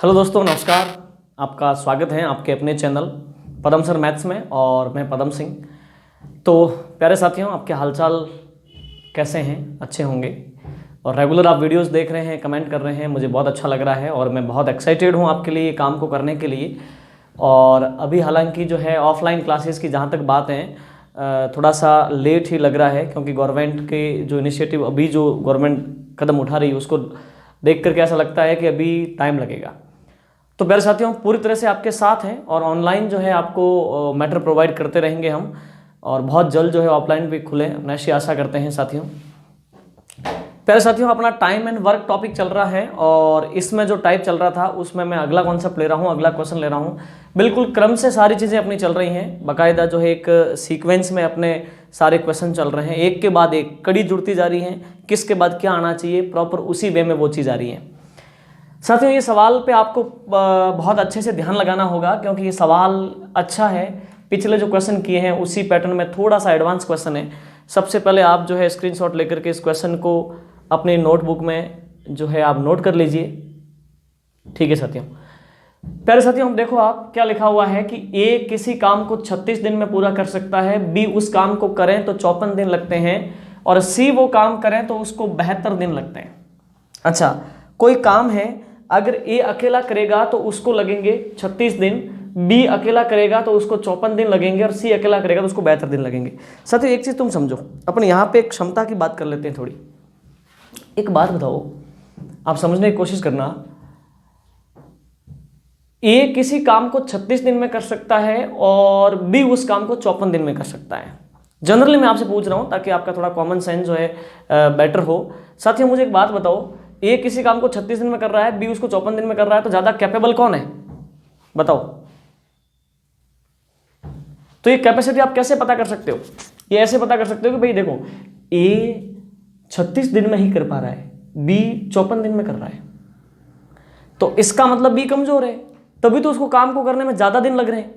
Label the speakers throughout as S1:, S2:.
S1: Hello दोस्तों, नमस्कार। आपका स्वागत है आपके अपने चैनल पदम सर मैथ्स में और मैं पदम सिंह। तो प्यारे साथियों, आपके हालचाल कैसे हैं? अच्छे होंगे। और रेगुलर आप वीडियोस देख रहे हैं, कमेंट कर रहे हैं, मुझे बहुत अच्छा लग रहा है और मैं बहुत एक्साइटेड हूं आपके लिए काम को करने के लिए। और अभी हालांकि जो है ऑफलाइन क्लासेस की जहां तक बात है, थोड़ा सा लेट ही लग रहा है, क्योंकि गवर्नमेंट के जो इनिशिएटिव अभी जो गवर्नमेंट कदम उठा रही है उसको देख करके ऐसा लगता है कि अभी टाइम लगेगा। तो प्यारे साथियों, पूरी तरह से आपके साथ हैं और ऑनलाइन जो है आपको मैटर प्रोवाइड करते रहेंगे हम, और बहुत जल्द जो है ऑफलाइन भी खुले, ऐसी आशा करते हैं साथियों। प्यारे साथियों, अपना टाइम एंड वर्क टॉपिक चल रहा है और इसमें जो टाइप चल रहा था उसमें मैं अगला कॉन्सेप्ट ले रहा हूँ, अगला क्वेश्चन ले रहा हूँ। बिल्कुल क्रम से सारी चीज़ें अपनी चल रही हैं, बाकायदा जो है एक सीक्वेंस में अपने सारे क्वेश्चन चल रहे हैं, एक के बाद एक कड़ी जुड़ती जा रही हैं, किसके बाद क्या आना चाहिए, प्रॉपर उसी वे में वो चीज़ आ रही है। साथियों, ये सवाल पे आपको बहुत अच्छे से ध्यान लगाना होगा, क्योंकि ये सवाल अच्छा है। पिछले जो क्वेश्चन किए हैं उसी पैटर्न में थोड़ा सा एडवांस क्वेश्चन है। सबसे पहले आप जो है स्क्रीनशॉट लेकर के इस क्वेश्चन को अपनी नोटबुक में जो है आप नोट कर लीजिए। ठीक है साथियों। प्यारे साथियों, हम देखो आप क्या लिखा हुआ है कि ए किसी काम को 36 दिन में पूरा कर सकता है, बी उस काम को करें तो 54 दिन लगते हैं, और सी वो काम करें तो उसको 72 दिन लगते हैं। अच्छा, कोई काम है, अगर ए अकेला करेगा तो उसको लगेंगे 36 दिन, बी अकेला करेगा तो उसको 54 दिन लगेंगे, और सी अकेला करेगा तो उसको 72 दिन लगेंगे। साथियों, एक चीज तुम समझो, अपन यहाँ पे क्षमता की बात कर लेते हैं थोड़ी। एक बात बताओ, आप समझने की कोशिश करना। ए किसी काम को 36 दिन में कर सकता है और बी उस काम को 54 दिन में कर सकता है। जनरली मैं आपसे पूछ रहा हूं ताकि आपका थोड़ा कॉमन सेंस जो है बेटर हो। साथियों, मुझे एक बात बताओ, ए किसी काम को 36 दिन में कर रहा है, बी उसको 54 दिन में कर रहा है, तो ज्यादा कैपेबल कौन है? बताओ। तो ये कैपेसिटी आप कैसे पता कर सकते हो? ये ऐसे पता कर सकते हो कि भाई देखो, ए 36 दिन में ही कर पा रहा है, बी 54 दिन में कर रहा है, तो इसका मतलब बी कमजोर है, तभी तो उसको काम को करने में ज्यादा दिन लग रहे हैं।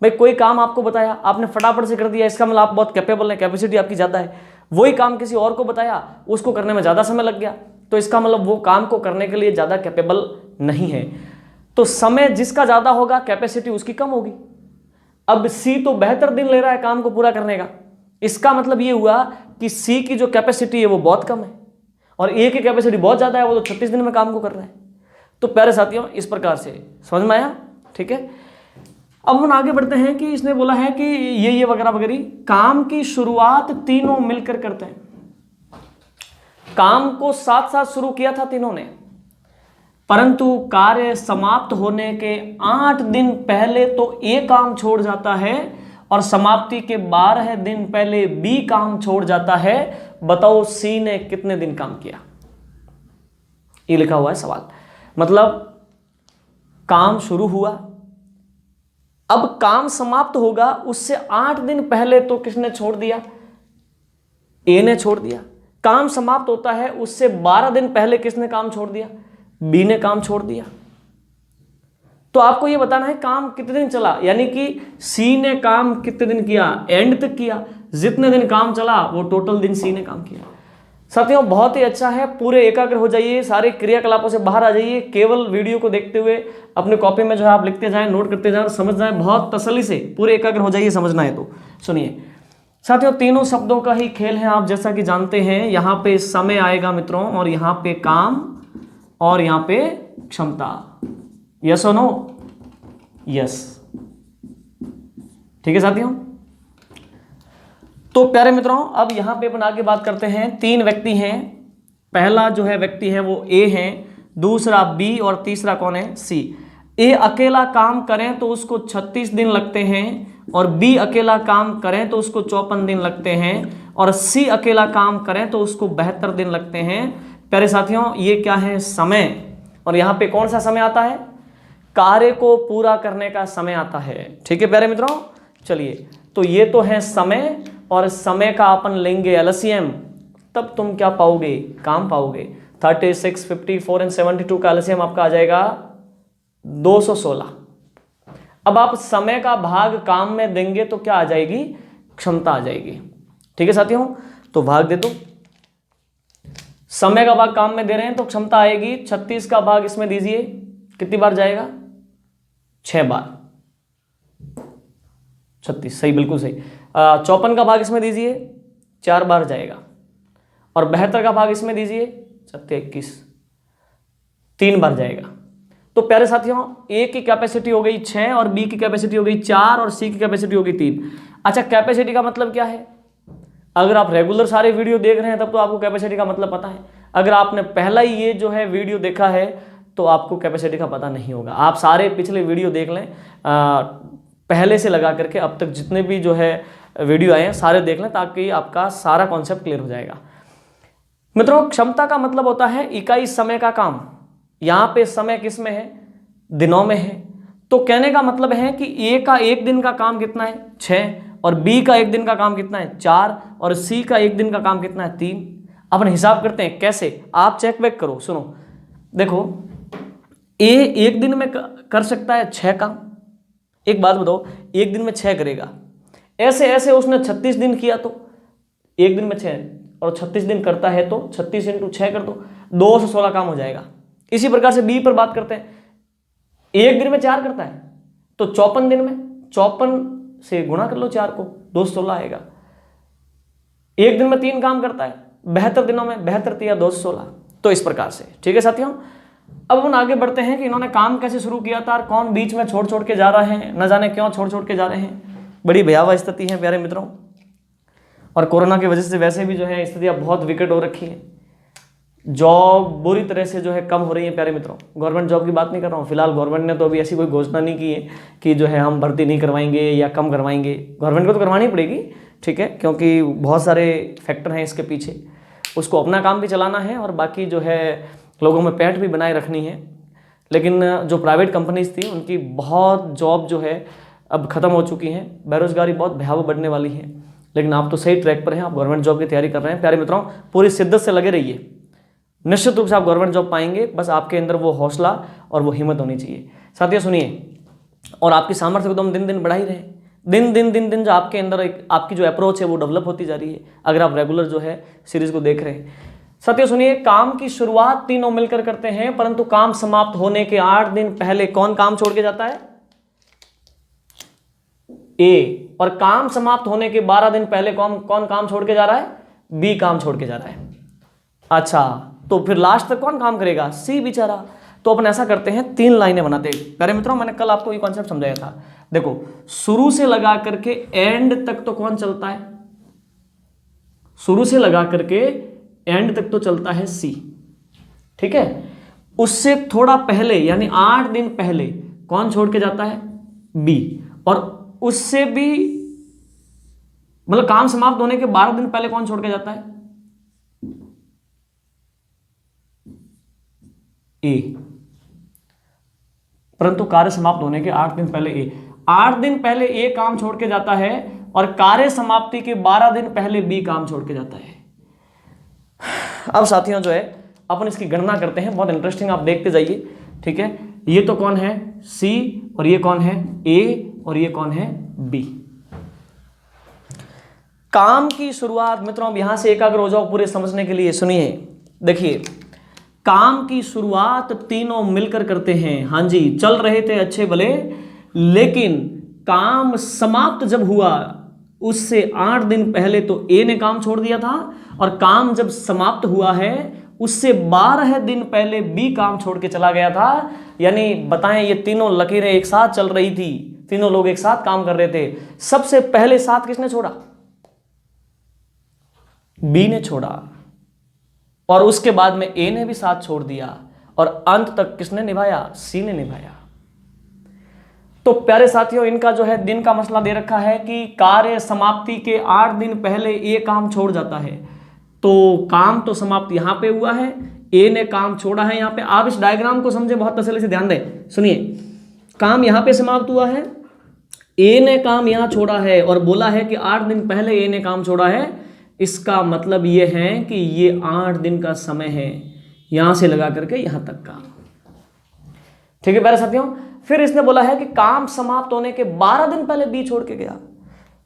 S1: भाई कोई काम आपको बताया, आपने फटाफट से कर दिया, इसका मतलब आप बहुत कैपेबल है, कैपेसिटी आपकी ज्यादा है। वही काम किसी और को बताया, उसको करने में ज्यादा समय लग गया, तो इसका मतलब वो काम को करने के लिए ज्यादा कैपेबल नहीं है। तो समय जिसका ज्यादा होगा, कैपेसिटी उसकी कम होगी। अब सी तो 72 दिन ले रहा है काम को पूरा करने का, इसका मतलब ये हुआ कि सी की जो कैपेसिटी है वो बहुत कम है, और ए की कैपेसिटी बहुत ज्यादा है, वो तो 36 दिन में काम को कर रहा है। तो प्यारे साथियों, इस प्रकार से समझ में आया? ठीक है। अब हम आगे बढ़ते हैं कि इसने बोला है कि ये वगैरह वगैरह काम की शुरुआत तीनों मिलकर करते हैं। काम को साथ साथ शुरू किया था तीनों ने, परंतु कार्य समाप्त होने के 8 दिन पहले तो ए काम छोड़ जाता है और समाप्ति के 12 दिन पहले बी काम छोड़ जाता है। बताओ सी ने कितने दिन काम किया? ये लिखा हुआ है सवाल। मतलब काम शुरू हुआ, अब काम समाप्त होगा, उससे 8 दिन पहले तो किसने छोड़ दिया? ए ने छोड़ दिया। काम समाप्त होता है, उससे 12 दिन पहले किसने काम छोड़ दिया? बी ने काम छोड़ दिया। तो आपको यह बताना है काम कितने दिन चला, यानी कि सी ने काम कितने दिन किया, एंड तक किया। जितने दिन काम चला वो टोटल दिन सी ने काम किया। साथियों, बहुत ही अच्छा है, पूरे एकाग्र हो जाइए, सारे क्रियाकलापों से बाहर आ जाइए, केवल वीडियो को देखते हुए अपने कॉपी में जो है आप लिखते जाएं, नोट करते जाएं, समझ जाएं, बहुत तसल्ली से पूरे एकाग्र हो जाइए। समझना है तो सुनिए साथियों, तीनों शब्दों का ही खेल है, आप जैसा कि जानते हैं। यहां पे समय आएगा मित्रों, और यहां पे काम, और यहां पे क्षमता। यस और नो? यस। ठीक है साथियों। तो प्यारे मित्रों, अब यहां पे अपन आगे बात करते हैं। 3 व्यक्ति हैं। पहला जो है व्यक्ति है वो ए है, दूसरा बी, और तीसरा कौन है? सी। ए अकेला काम करें तो उसको 36 दिन लगते हैं, और बी अकेला काम करें तो उसको 54 दिन लगते हैं, और सी अकेला काम करें तो उसको 72 दिन लगते हैं। प्यारे साथियों, ये क्या है? समय। और यहां पे कौन सा समय आता है? कार्य को पूरा करने का समय आता है। ठीक है प्यारे मित्रों, चलिए, तो ये तो है समय, और समय का अपन लेंगे एलसीएम, तब तुम क्या पाओगे? काम पाओगे। 36, 54 एंड 72 का एलसीएम आपका आ जाएगा 216। अब आप समय का भाग काम में देंगे तो क्या आ जाएगी? क्षमता आ जाएगी। ठीक है साथियों, तो भाग दे दो। समय का भाग काम में दे रहे हैं तो क्षमता आएगी। 36 का भाग इसमें दीजिए, कितनी बार जाएगा? 6 बार। 36, सही, बिल्कुल सही। 54 का भाग इसमें दीजिए, 4 बार जाएगा। और 72 का भाग इसमें दीजिए, 21, 3 बार जाएगा। तो प्यारे साथियों, ए की कैपेसिटी हो गई 6 और बी की कैपेसिटी हो गई 4 और सी की कैपेसिटी हो गई 3। अच्छा, कैपेसिटी का मतलब क्या है? अगर आप रेगुलर सारे वीडियो देख रहे हैं तब तो आपको कैपेसिटी का मतलब पता है। अगर आपने पहला ही ये जो है वीडियो देखा है तो आपको कैपेसिटी का पता नहीं होगा। आप सारे पिछले वीडियो देख लें, पहले से लगा करके अब तक जितने भी जो है वीडियो आए हैं सारे देख लें, ताकि आपका सारा कॉन्सेप्ट क्लियर हो जाएगा। मित्रों, क्षमता का मतलब होता है इकाई समय का काम। यहाँ पे समय किस में है? दिनों में है। तो कहने का मतलब है कि ए का एक दिन का काम कितना है? 6, और बी का एक दिन का काम कितना है? 4, और सी का एक दिन का काम कितना है? 3। अपन हिसाब करते हैं, कैसे? आप चेक बैक करो, सुनो, देखो, ए एक दिन में कर सकता है 6 काम। एक बात बताओ, एक दिन में 6 करेगा, ऐसे ऐसे उसने 36 दिन किया, तो एक दिन में 6 और 36 दिन करता है तो 36 × 6 कर दो, 216 काम हो जाएगा। इसी प्रकार से बी पर बात करते हैं, एक दिन में 4 करता है तो 54 दिन में 54 से गुणा कर लो 4 को, 216 आएगा। एक दिन में 3 काम करता है, 72 दिनों में 72 × 216। तो इस प्रकार से, ठीक है साथियों। अब हम आगे बढ़ते हैं कि इन्होंने काम कैसे शुरू किया था और कौन बीच में छोड़ छोड़ के जा रहे हैं, न जाने क्यों छोड़ छोड़ के जा रहे हैं। बड़ी भयावह स्थिति है प्यारे मित्रों, और कोरोना की वजह से वैसे भी जो है स्थितियां बहुत विकट हो रखी है। जॉब बुरी तरह से जो है कम हो रही है प्यारे मित्रों। गवर्नमेंट जॉब की बात नहीं कर रहा हूँ, फिलहाल गवर्नमेंट ने तो अभी ऐसी कोई घोषणा नहीं की है कि जो है हम भर्ती नहीं करवाएंगे या कम करवाएंगे। गवर्नमेंट को तो करवानी पड़ेगी, ठीक है, क्योंकि बहुत सारे फैक्टर हैं इसके पीछे। उसको अपना काम भी चलाना है और बाकी जो है लोगों में पैठ भी बनाए रखनी है। लेकिन जो प्राइवेट कंपनीज थी उनकी बहुत जॉब जो है अब ख़त्म हो चुकी हैं, बेरोजगारी बहुत भयावह बढ़ने वाली है। लेकिन आप तो सही ट्रैक पर हैं, आप गवर्नमेंट जॉब की तैयारी कर रहे हैं प्यारे मित्रों। पूरी शिद्दत से लगे रहिए, निश्चित रूप से आप गवर्नमेंट जॉब पाएंगे। बस आपके अंदर वो हौसला और वो हिम्मत होनी चाहिए। साथियों सुनिए, और आपकी सामर्थ्य को तो हम दिन दिन बढ़ा ही रहे हैं। दिन दिन दिन दिन जो आपके अंदर एक आपकी जो अप्रोच है वो डेवलप होती जा रही है, अगर आप रेगुलर जो है सीरीज को देख रहे हैं। साथियों सुनिए, काम की शुरुआत तीनों मिलकर करते हैं, परंतु काम समाप्त होने के 8 दिन पहले कौन काम छोड़ के जाता है? ए। और काम समाप्त होने के 12 दिन पहले कौन काम छोड़ के जा रहा है? बी काम छोड़ के जा रहा है। अच्छा, तो फिर लास्ट तक कौन काम करेगा? सी बेचारा। तो अपन ऐसा करते हैं, 3 लाइनें बनाते हैं प्यारे मित्रों। मैंने कल आपको ये कॉन्सेप्ट समझाया था। देखो, शुरू से लगा करके एंड तक तो कौन चलता है? शुरू से लगा करके एंड तक तो चलता है सी, ठीक है। उससे थोड़ा पहले यानी 8 दिन पहले कौन छोड़ के जाता है? बी। और उससे भी मतलब काम समाप्त होने के 12 दिन पहले कौन छोड़ के जाता है? ए। परंतु कार्य समाप्त होने के 8 दिन पहले ए, 8 दिन पहले ए काम छोड़ के जाता है और कार्य समाप्ति के 12 दिन पहले बी काम छोड़ के जाता है। अब साथियों जो है अपन इसकी गणना करते हैं, बहुत इंटरेस्टिंग, आप देखते जाइए, ठीक है। ये तो कौन है? सी। और ये कौन है? ए। और ये कौन है? बी। काम की शुरुआत मित्रों, अब यहां से एकाग्र हो जाओ पूरे समझने के लिए। सुनिए, देखिए, काम की शुरुआत तीनों मिलकर करते हैं। हाँ जी, चल रहे थे अच्छे भले, लेकिन काम समाप्त जब हुआ उससे 8 दिन पहले तो ए ने काम छोड़ दिया था, और काम जब समाप्त हुआ है उससे 12 दिन पहले बी काम छोड़ के चला गया था। यानी बताएं, ये तीनों लकीरें एक साथ चल रही थी, तीनों लोग एक साथ काम कर रहे थे। सबसे पहले साथ किसने छोड़ा? बी ने छोड़ा, और उसके बाद में ए ने भी साथ छोड़ दिया, और अंत तक किसने निभाया? सी ने निभाया। तो प्यारे साथियों, इनका जो है दिन का मसला दे रखा है कि कार्य समाप्ति के 8 दिन पहले ए काम छोड़ जाता है। तो काम तो समाप्त यहां पे हुआ है, ए ने काम छोड़ा है यहां पे। आप इस डायग्राम को समझे, बहुत तसल्ली से ध्यान दें। सुनिए, काम यहां पे समाप्त हुआ है, ए ने काम यहां छोड़ा है, और बोला है कि 8 दिन पहले ए ने काम छोड़ा है। इसका मतलब ये है कि ये 8 दिन का समय है, यहां से लगा करके यहां तक का, ठीक है प्यारे साथियों। फिर इसने बोला है कि काम समाप्त होने के 12 दिन पहले बी छोड़ के गया।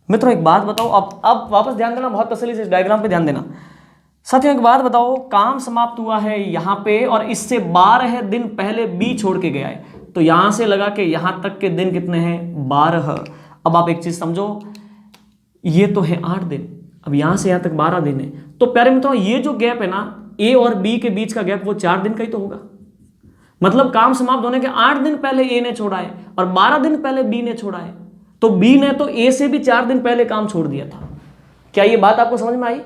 S1: मित्रों एक बात बताओ, अब वापस ध्यान देना, बहुत तसल्ली से इस डायग्राम पे ध्यान देना। साथियों एक बात बताओ, काम समाप्त हुआ है यहां पे और इससे 12 दिन पहले बी छोड़ के गया है। तो यहां से लगा के यहां तक के दिन कितने हैं 12। अब आप एक चीज समझो, ये तो है 8 दिन, अब यहां से यहां तक 12 दिन है। तो प्यारे मित्रों ये जो गैप है ना ए और बी के बीच का गैप, वो 4 दिन का ही तो होगा। मतलब काम समाप्त होने के 8 दिन पहले ए ने छोड़ा है और 12 दिन पहले बी ने छोड़ा है। तो बी ने तो ए से भी 4 दिन पहले काम छोड़ दिया था। क्या ये बात आपको समझ में आई?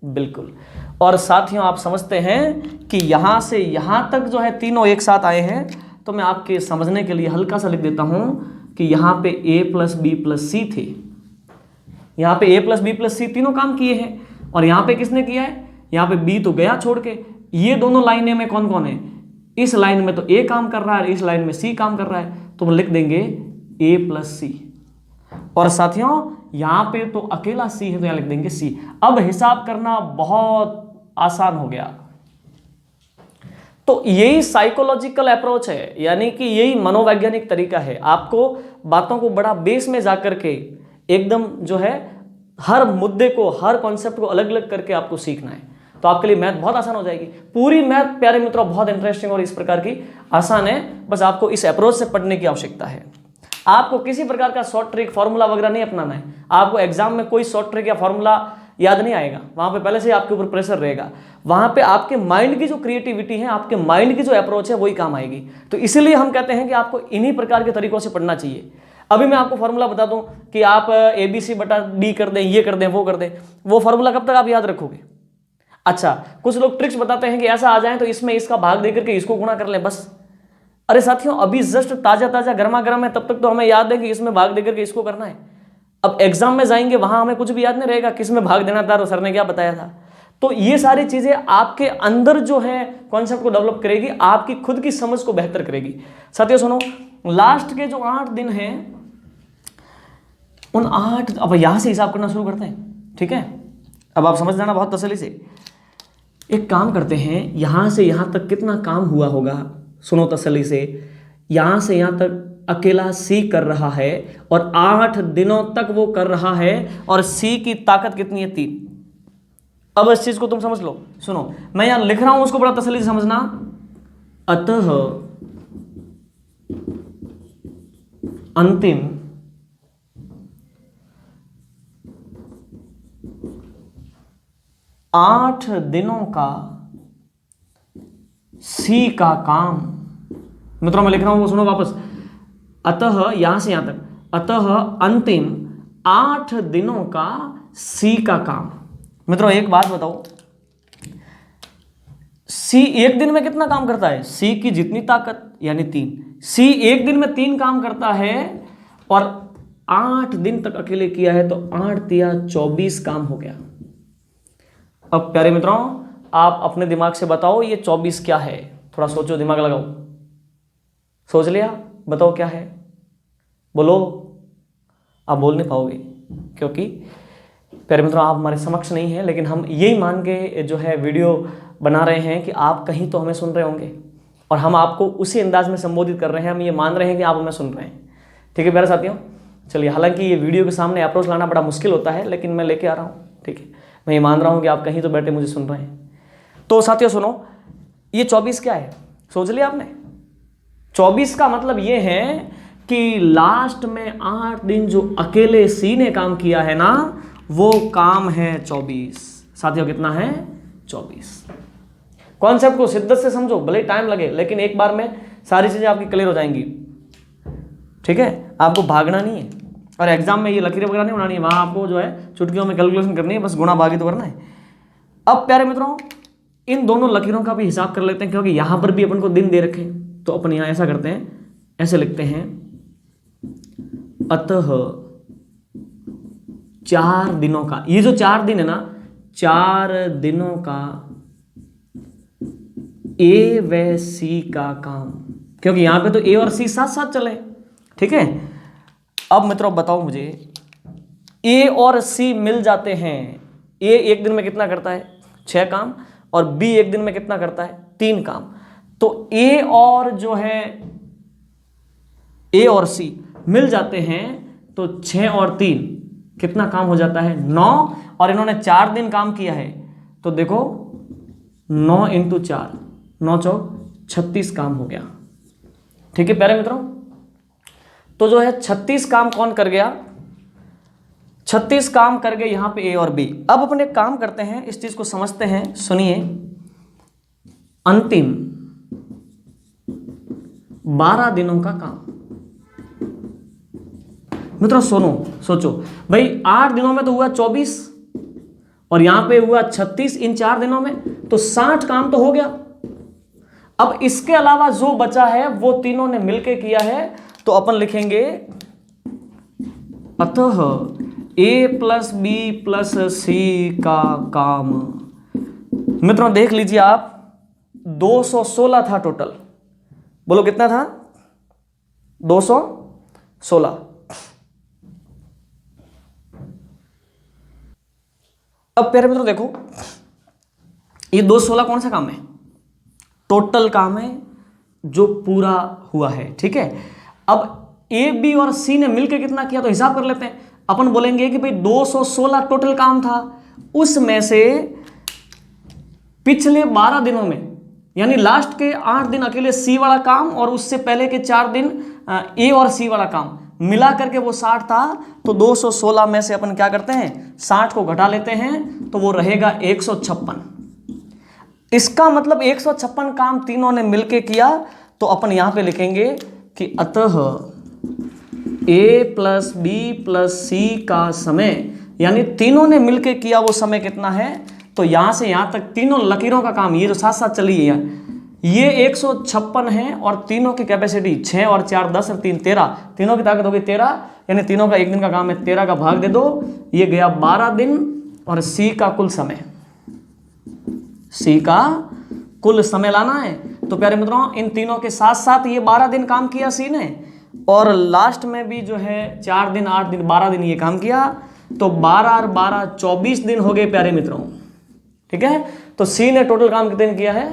S1: बिल्कुल। और साथियों आप समझते हैं कि यहां से यहां तक जो है तीनों एक साथ आए हैं। तो मैं आपके समझने के लिए हल्का सा लिख देता हूं कि यहां पे a प्लस बी प्लस सी थे, यहां पे a प्लस बी प्लस सी तीनों काम किए हैं। और यहां पे किसने किया है? यहां पे b तो गया छोड़ के। ये दोनों लाइनें में कौन कौन है? इस लाइन में तो a काम कर रहा है, इस लाइन में c काम कर रहा है, तो हम लिख देंगे a प्लस सी। और साथियों यहां पे तो अकेला c है, तो यहां लिख देंगे c। अब हिसाब करना बहुत आसान हो गया। तो यही साइकोलॉजिकल अप्रोच है, यानी कि यही मनोवैज्ञानिक तरीका है। आपको बातों को बड़ा बेस में जाकर के एकदम जो है हर मुद्दे को, हर कॉन्सेप्ट को अलग अलग करके आपको सीखना है। तो आपके लिए मैथ बहुत आसान हो जाएगी। पूरी मैथ प्यारे मित्रों बहुत इंटरेस्टिंग और इस प्रकार की आसान है। बस आपको इस अप्रोच से पढ़ने की आवश्यकता है। आपको किसी प्रकार का शॉर्ट ट्रिक फॉर्मूला वगैरह नहीं अपनाना है। आपको एग्जाम में कोई शॉर्ट ट्रिक या फॉर्मूला याद नहीं आएगा। वहां पे पहले से आपके ऊपर प्रेशर रहेगा। वहां पे आपके माइंड की जो क्रिएटिविटी है, आपके माइंड की जो अप्रोच है, वही काम आएगी। तो इसीलिए हम कहते हैं कि आपको इन्हीं प्रकार के तरीकों से पढ़ना चाहिए। अभी मैं आपको फॉर्मूला बता दूं कि आप ABC बटा D कर दें, ये कर दें, वो कर दें, वो फॉर्मूला कब तक आप याद रखोगे? अच्छा, कुछ लोग ट्रिक्स बताते हैं कि ऐसा आ जाए तो इसमें इसका भाग देकर के इसको गुणा कर लें बस। अरे साथियों अभी जस्ट ताजा ताजा गर्मा गर्म है, तब तक तो हमें याद है कि इसमें भाग देकर के इसको करना है। अब एग्जाम में जाएंगे वहां हमें कुछ भी याद नहीं रहेगा, किस में भाग देना था और सर ने क्या बताया था। तो ये सारी चीजें आपके अंदर जो है कॉन्सेप्ट को डेवलप करेगी, आपकी खुद की समझ को बेहतर करेगी। साथियों सुनो, लास्ट के जो 8 दिन हैं, उन 8, अब यहां से हिसाब करना शुरू करते हैं, ठीक है? अब आप समझ जाना बहुत तसल्ली से। एक काम करते हैं, यहां से यहां तक कितना काम हुआ होगा, सुनो तसल्ली से। यहां से यहां तक अकेला सी कर रहा है और 8 दिनों तक वो कर रहा है, और सी की ताकत कितनी है? 3। अब इस चीज को तुम समझ लो। सुनो, मैं यहां लिख रहा हूं, उसको बड़ा तसल्ली से समझना। अतः अंतिम आठ दिनों का सी का काम, मित्रों मैं लिख रहा हूं वो सुनो वापस। अतः यहां से यहां तक, अतः अंतिम 8 दिनों का सी का काम। मित्रों एक बात बताओ, सी एक दिन में कितना काम करता है? सी की जितनी ताकत यानी 3। सी एक दिन में 3 काम करता है और 8 दिन तक अकेले किया है, तो 8 तिया 24 काम हो गया। अब प्यारे मित्रों आप अपने दिमाग से बताओ ये 24 क्या है? थोड़ा सोचो, दिमाग लगाओ। सोच लिया? बताओ क्या है, बोलो। आप बोल नहीं पाओगे क्योंकि प्यारे मित्रों आप हमारे समक्ष नहीं है, लेकिन हम यही मान के जो है वीडियो बना रहे हैं कि आप कहीं तो हमें सुन रहे होंगे और हम आपको उसी अंदाज में संबोधित कर रहे हैं। हम ये मान रहे हैं कि आप हमें सुन रहे हैं। ठीक है प्यारे साथियों, चलिए। हालांकि ये वीडियो के सामने अप्रोच लाना बड़ा मुश्किल होता है, लेकिन मैं लेके आ रहा हूँ। ठीक है, मैं ये मान रहा हूँ कि आप कहीं तो बैठे मुझे सुन रहे हैं। तो साथियों सुनो, ये 24 क्या है? सोच लिया आपने? 24 का मतलब ये है कि लास्ट में 8 दिन जो अकेले सी ने काम किया है ना, वो काम है 24। साथियों कितना है? 24। कॉन्सेप्ट को शिद्दत से समझो, भले टाइम लगे, लेकिन एक बार में सारी चीजें आपकी क्लियर हो जाएंगी। ठीक है, आपको भागना नहीं है और एग्जाम में ये लकीरें वगैरह नहीं बनानी है। वहां आपको जो है चुटकियों में कैलकुलेशन करनी है, बस गुणा भागी तो करना है। अब प्यारे मित्रों इन दोनों लकीरों का भी हिसाब कर लेते हैं, क्योंकि यहां पर भी अपन को दिन दे रखे हैं। तो अपन यहां ऐसा करते हैं, ऐसे लिखते हैं, अतः 4 दिनों का, ये जो 4 दिन है ना, 4 दिनों का ए व सी का काम, क्योंकि यहां पे तो ए और सी साथ साथ चले। ठीक है, अब मित्रों बताओ मुझे, ए और सी मिल जाते हैं। ए एक दिन में कितना करता है? 6 काम, और बी एक दिन में कितना करता है? 3 काम। तो ए और जो है ए और सी मिल जाते हैं, तो 6 और 3 कितना काम हो जाता है? 9। और इन्होंने 4 दिन काम किया है, तो देखो 9 × 4, 9 × 4 36 काम हो गया। ठीक है प्यारे मित्रों, तो जो है 36 काम कौन कर गया, 36 काम कर गए यहां पे ए और बी। अब अपने काम करते हैं, इस चीज को समझते हैं, सुनिए। अंतिम 12 दिनों का काम। मित्रों सोचो भाई, 8 दिनों में तो हुआ 24 और यहां पे हुआ 36, इन 4 दिनों में तो 60 काम तो हो गया। अब इसके अलावा जो बचा है वो तीनों ने मिलके किया है, तो अपन लिखेंगे अतः ए प्लस बी प्लस सी का काम। मित्रों देख लीजिए आप, 216 था टोटल, बोलो कितना था, 216। अब प्यारे मित्रों देखो, ये 216 कौन सा काम है, टोटल काम है जो पूरा हुआ है, ठीक है। अब ए बी और सी ने मिलकर कितना किया, तो हिसाब कर लेते हैं। अपन बोलेंगे कि भाई 216 टोटल काम था, उसमें से पिछले 12 दिनों में यानी लास्ट के 8 दिन अकेले सी वाला काम और उससे पहले के 4 दिन ए और सी वाला काम मिला करके वो 60 था। तो 216 में से अपन क्या करते हैं, 60 को घटा लेते हैं, तो वो रहेगा 156। इसका मतलब 156 काम तीनों ने मिलके किया। तो अपन यहां पे लिखेंगे कि अतः ए प्लस बी प्लस सी का समय, यानी तीनों ने मिलके किया वो समय कितना है, तो यहां से यहां तक तीनों लकीरों का काम, ये जो साथ साथ चली है, ये 156 है और तीनों की कैपेसिटी 6 और 4 10 और 3 13, तीनों की ताकत होगी 13, यानी तीनों का एक दिन का काम है, 13 का भाग दे दो, ये गया 12 दिन। और सी का कुल समय, सी का कुल समय लाना है। तो प्यारे मित्रों, इन तीनों के साथ साथ ये 12 दिन काम किया सी ने, और लास्ट में भी जो है 4 दिन 8 दिन 12 दिन ये काम किया, तो 12 और 12 24 दिन हो गए प्यारे मित्रों, ठीक है। तो सी ने टोटल काम कितने दिन किया है,